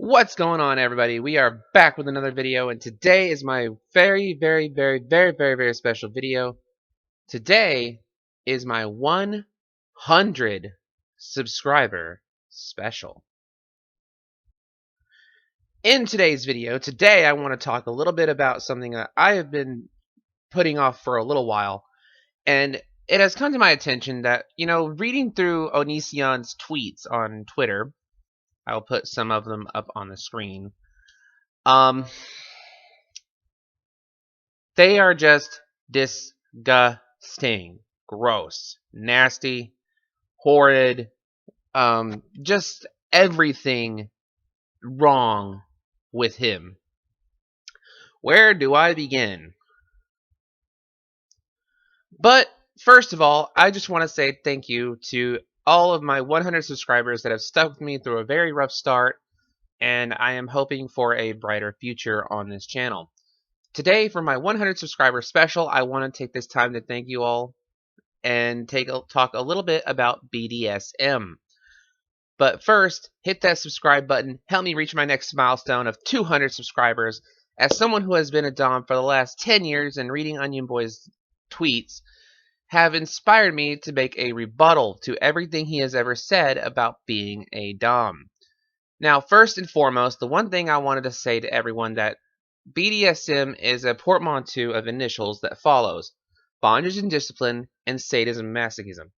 What's going on, everybody? We are back with another video, and today is my very special video. Today is my 100 subscriber special. In today's video, I want to talk a little bit about something that I have been putting off for a little while, and it has come to my attention that, reading through Onision's tweets on Twitter, I'll put some of them up on the screen. They are just disgusting, gross, nasty, horrid, just everything wrong with him. Where do I begin? But first of all, I just want to say thank you to all of my 100 subscribers that have stuck with me through a very rough start, and I am hoping for a brighter future on this channel. Today, for my 100 subscriber special, I want to take this time to thank you all and talk a little bit about BDSM. But first, hit that subscribe button. Help me reach my next milestone of 200 subscribers. As someone who has been a Dom for the last 10 years and reading Onion Boy's tweets have inspired me to make a rebuttal to everything he has ever said about being a Dom. Now, first and foremost, the one thing I wanted to say to everyone that BDSM is a portmanteau of initials that follows bondage and discipline, and sadism and masochism.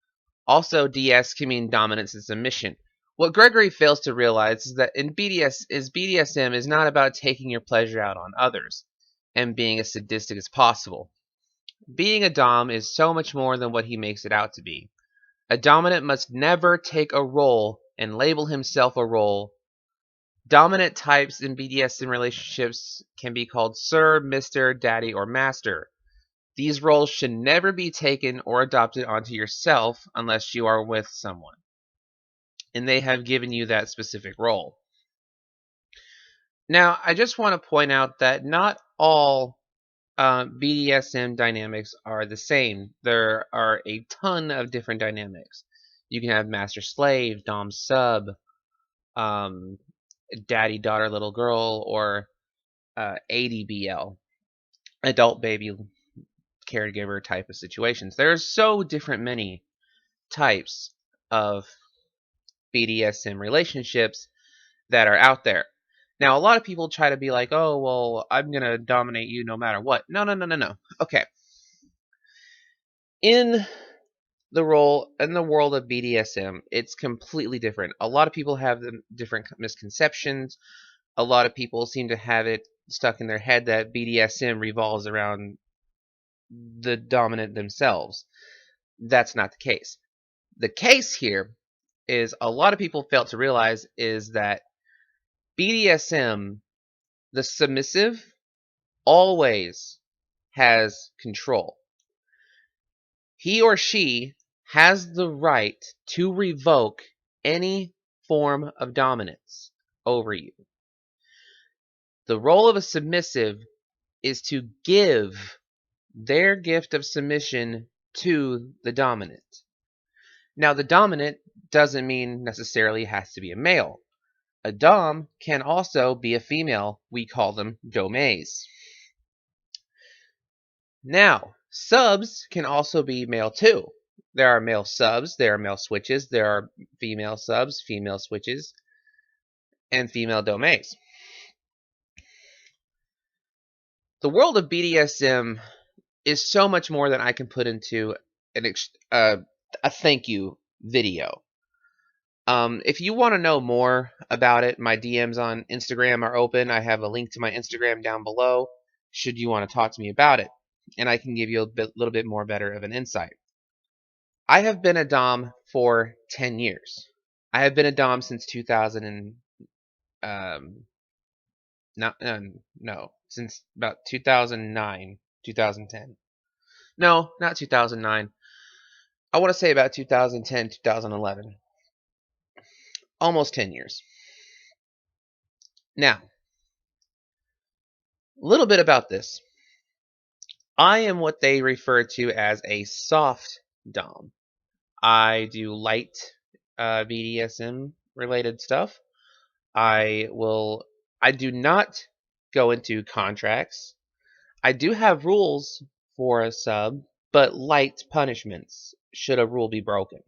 Also, DS can mean dominance and submission. What Gregory fails to realize is that BDSM is not about taking your pleasure out on others and being as sadistic as possible. Being a Dom is so much more than what he makes it out to be. A dominant must never take a role and label himself a role. Dominant types in BDSM relationships can be called Sir, Mr., Daddy, or Master. These roles should never be taken or adopted onto yourself unless you are with someone, and they have given you that specific role. Now, I just want to point out that not all BDSM dynamics are the same. There are a ton of different dynamics. You can have Master Slave, Dom Sub, Daddy Daughter Little Girl, or ADBL, Adult Baby Caregiver type of situations. There are so different many types of BDSM relationships that are out there. Now, a lot of people try to be like, oh, well, I'm going to dominate you no matter what. No. Okay. In the world of BDSM, it's completely different. A lot of people have different misconceptions. A lot of people seem to have it stuck in their head that BDSM revolves around the dominant themselves. That's not the case. The case here is a lot of people fail to realize is that BDSM, the submissive, always has control. He or she has the right to revoke any form of dominance over you. The role of a submissive is to give their gift of submission to the dominant. Now, the dominant doesn't mean necessarily has to be a male. A Dom can also be a female. We call them Domes. Now, subs can also be male too. There are male subs, there are male switches, there are female subs, female switches, and female Domes. The world of BDSM is so much more than I can put into a thank you video. If you want to know more about it, my DMs on Instagram are open. I have a link to my Instagram down below should you want to talk to me about it, and I can give you a little bit more better of an insight. I have been a Dom for 10 years. I have been a Dom since 2000 and since about 2009, 2010. No, not 2009. I want to say about 2010, 2011. Almost 10 years. Now, a little bit about this. I am what they refer to as a soft Dom. I do light BDSM related stuff. I do not go into contracts. I do have rules for a sub, but light punishments should a rule be broken.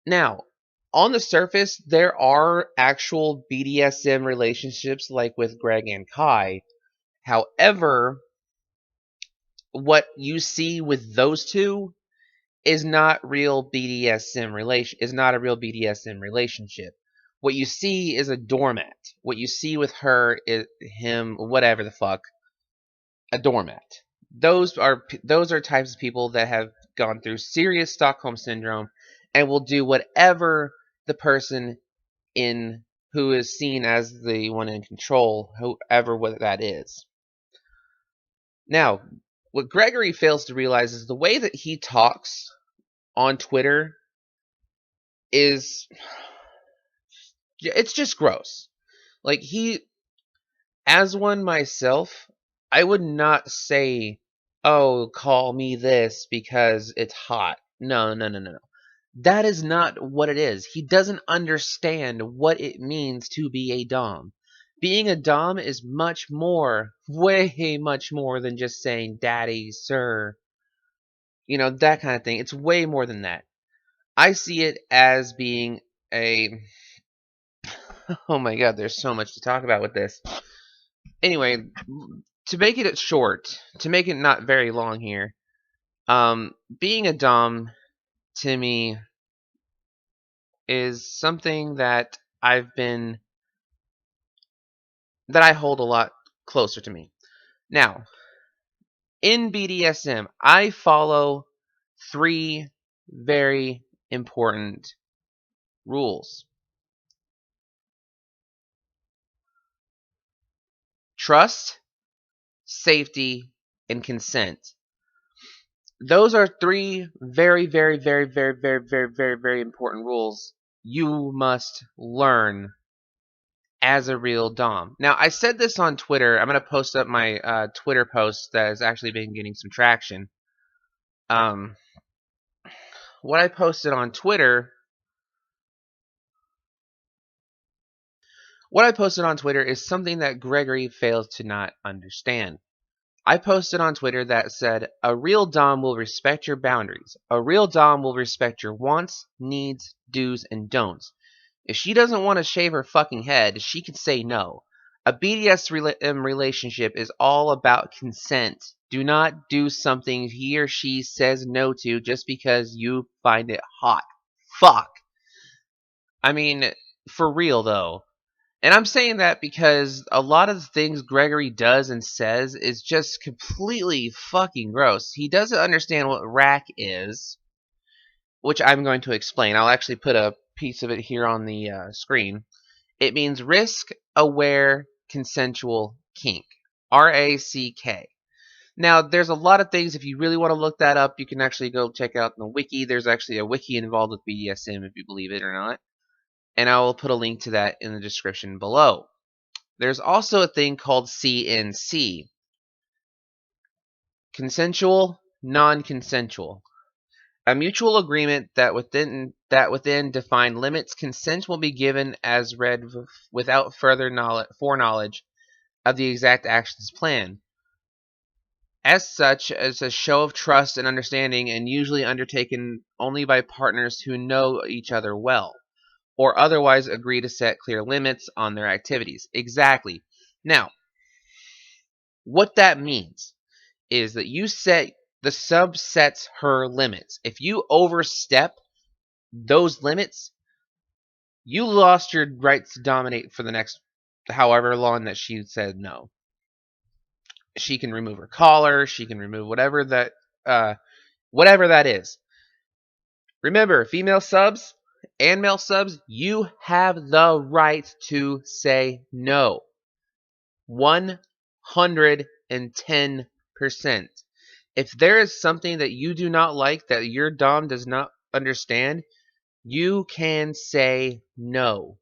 Now, on the surface, there are actual BDSM relationships like with Greg and Kai. However, what you see with those two is not real BDSM is not a real BDSM relationship. What you see is a doormat. What you see with her is him, whatever the fuck, a doormat. Those are types of people that have gone through serious Stockholm Syndrome and will do whatever the person in who is seen as the one in control, whoever what that is. Now, what Gregory fails to realize is the way that he talks on Twitter is it's just gross. Like as one myself, I would not say, "Oh, call me this because it's hot." No, no, no, no, no. That is not what it is. He doesn't understand what it means to be a dom. Being a dom is much more, way much more than just saying daddy, sir, that kind of thing. It's way more than that. I see it as being a oh my god, there's so much to talk about with this. Anyway, to make it short, to make it not very long here, being a dom to me is something that I hold a lot closer to me. Now, in BDSM, I follow 3 very important rules. Trust, safety, and consent. Those are 3 very, very, very, very, very, very, very, very important rules you must learn as a real dom. Now, I said this on Twitter. I'm going to post up my Twitter post that has actually been getting some traction. Um, what I posted on Twitter is something that Gregory fails to not understand. I posted on Twitter that said, a real dom will respect your boundaries. A real dom will respect your wants, needs, do's, and don'ts. If she doesn't want to shave her fucking head, she can say no. A BDSM relationship is all about consent. Do not do something he or she says no to just because you find it hot. Fuck. I mean, for real though. And I'm saying that because a lot of the things Gregory does and says is just completely fucking gross. He doesn't understand what rack is, which I'm going to explain. I'll actually put a piece of it here on the screen. It means risk aware consensual kink. RACK. Now, there's a lot of things. If you really want to look that up, you can actually go check out the wiki. There's actually a wiki involved with BDSM, if you believe it or not. And I will put a link to that in the description below. There's also a thing called CNC. Consensual, non-consensual. A mutual agreement that within defined limits, consent will be given as read without further foreknowledge of the exact actions planned. As such, as a show of trust and understanding, and usually undertaken only by partners who know each other well, or otherwise agree to set clear limits on their activities. Exactly. Now, what that means is that the sub sets her limits. If you overstep those limits, you lost your rights to dominate for the next however long that she said no. She can remove her collar, she can remove whatever that is. Remember, female subs and male subs, you have the right to say no. 110%. If there is something that you do not like, that your dom does not understand, you can say no.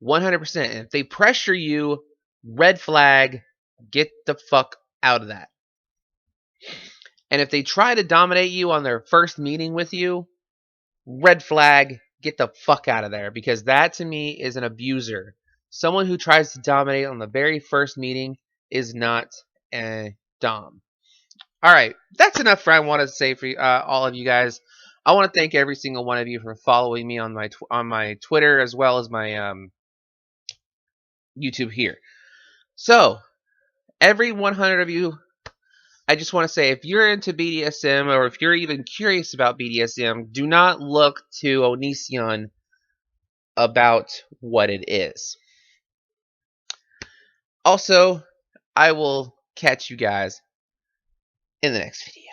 100%. And if they pressure you, red flag, get the fuck out of that. And if they try to dominate you on their first meeting with you, red flag, get the fuck out of there, because that to me is an abuser. Someone who tries to dominate on the very first meeting is not a dom. All right, that's enough for I want to say for all of you guys. I want to thank every single one of you for following me on my Twitter as well as my YouTube here. So every 100 of you, I just want to say, if you're into BDSM or if you're even curious about BDSM, do not look to Onision about what it is. Also, I will catch you guys in the next video.